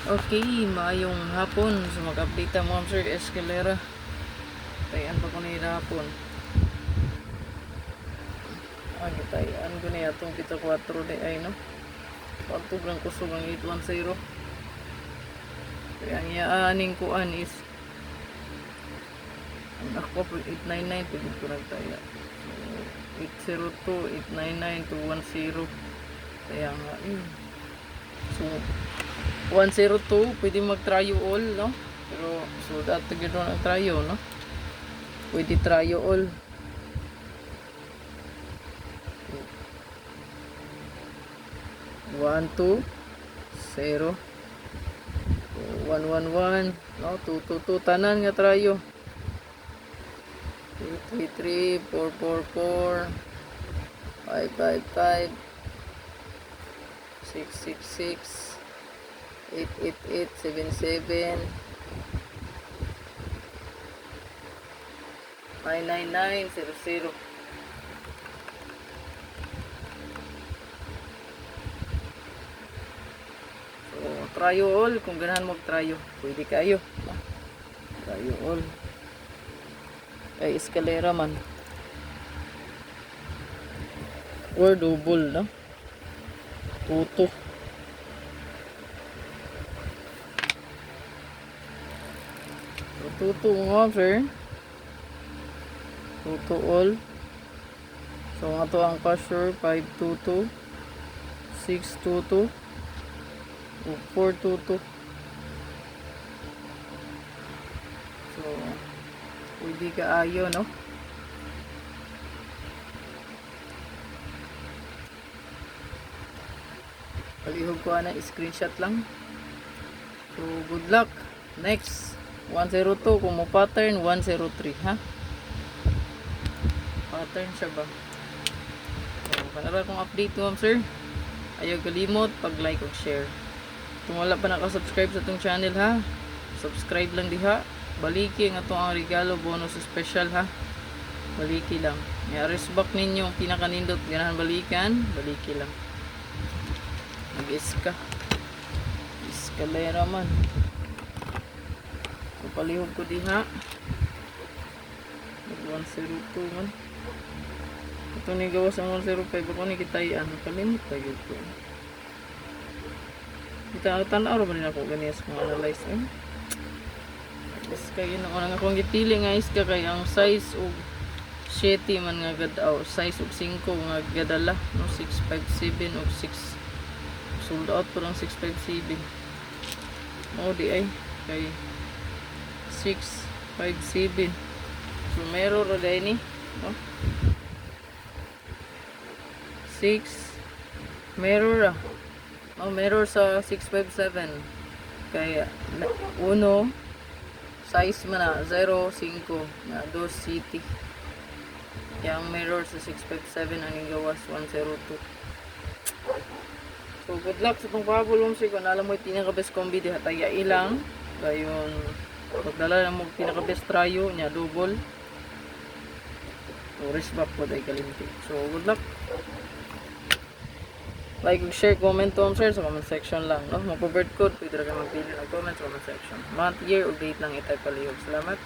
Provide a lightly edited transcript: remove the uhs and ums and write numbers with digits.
Okay, maayong hapon. So mag-update ta mo sir Escalera. Tayan pa ko ni hapon. Tayan ko ni atong pita 4 day ay no. Pagtug lang kusog ang 810. Kaya ang iaaning kuan is ang ako po 899 pwede ko nagtaya. So 802, 899, 210. Kaya nga So 102 pwede mag-tryo all no, pero so dato gito ang tryo no, pwede tryo all 120 111 no, 222 tanan nga tryo 333 444 555 666 88877 99900. So tryo all kung ganahan mo tryo pwede kayo tryo all ay Escalera man or double no, tuto tuto nga sir, tuto all. So nga to ang cashier 522 622 422. So pwede ka ayo no, palihog ko na screenshot lang. So good luck. Next 102 kung mo pattern 103 ha, pattern siya ba. So panara kong update mo sir, ayaw kalimot pag like o share. Kung wala pa nakasubscribe sa itong channel ha, subscribe lang diha. Baliki nga itong ang regalo bonus special ha, baliki lang. May back ninyo pinakanindot ganahan balikan, baliki lang. Mag-iska Escalera man. So palihog ko diha 102 man. Ito ni gawas ang 105 ako ni kitayan kalimot tayo ko. Kita tanaw ra man ako ganiya sa mga analyze iska yun ako nang akong gipili nga iska kay ang size og 7 man nga gadaw, size og 5 nga gadala no, 657 og 6 sold out po lang 657 mo di ay kay 657. So meron ra dai ni no, 6 meron ra meron sa 657 kaya 1 size man na 05 na 2 city yang mirror sa 657 ang gawas 102. So good luck sa itong pabulong si kung alam mo yung pinaka-best combi di hataya ilang gayon pagdala na mo pinaka-best tryo nya double o back po dahil kalimti. So good luck, like, share, comment to sir sa comment section lang no, mag-convert code pwede rin magpili ng comment sa comment section, month, year o date lang itay palihog. Salamat.